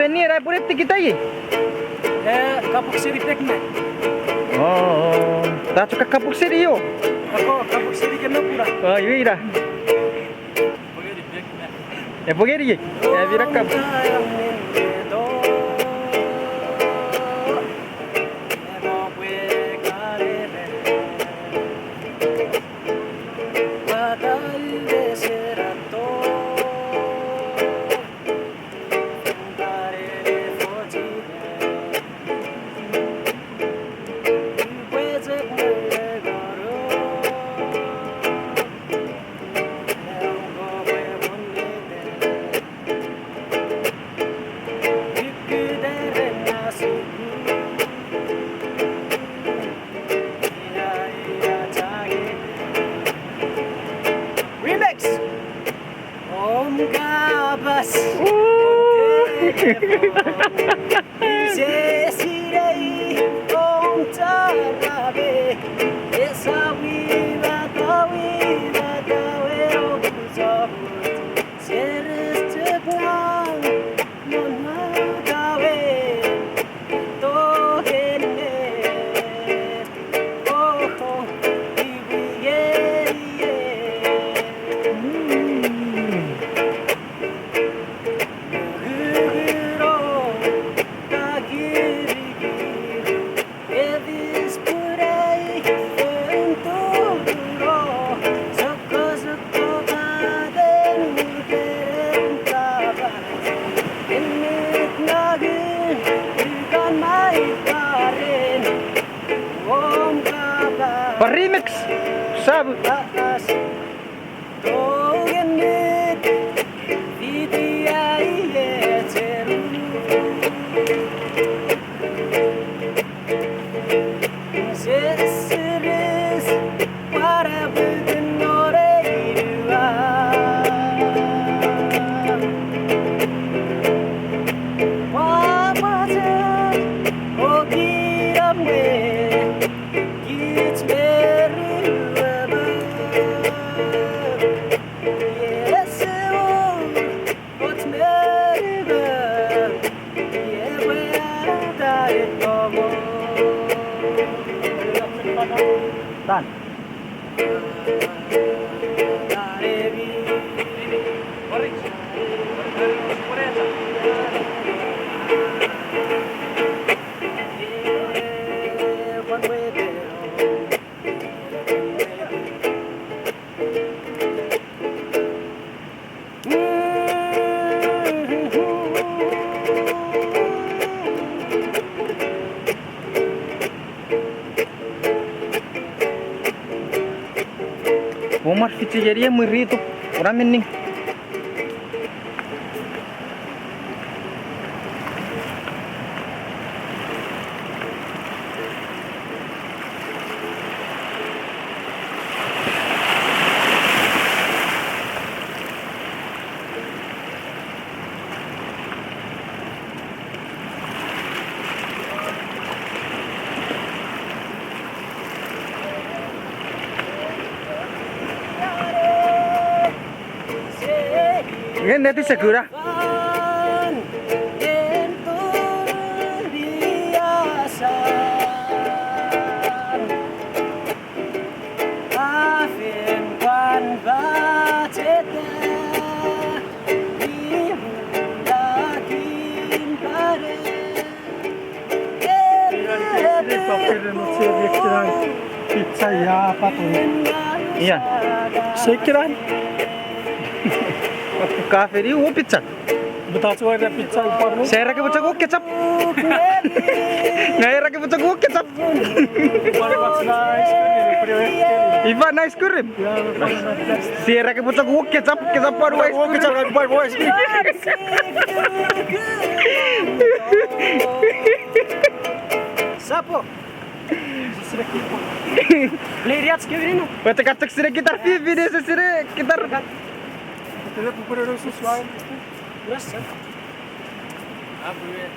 venire pure kita ye. Kapuk siri pekne. Oh, tak suka kapuk siri yo. Ako kapuk siri kena pura. Oh, iya dah. Pagari pekne. Ya pogeri ye. Ya virakap. Om Gabas Sesirei Om Tarabe Esawi Batawe Okuzabut Seresteknang Monagawe Togenne Oh Ibiye Remix, sabe? Dan Omar Fitzgerald merito orang mening. Ini nanti segera. Pizza ya apa tuh? Iya. Sekiran. Kafe di वो pizza. Betacu ada pizza ऊपर में. Saya rake bocah gua kecap. Nggak rake bocah gua kecap. Ivan nice cream. Saya rake bocah gua kecap baru ice cream. Kecap baru ice cream. Sapo. Lihat sekali ini. Bete kacak sire kita Vivi deh sire kita. Tidak perlu sesuai. Berasa. Abu ya.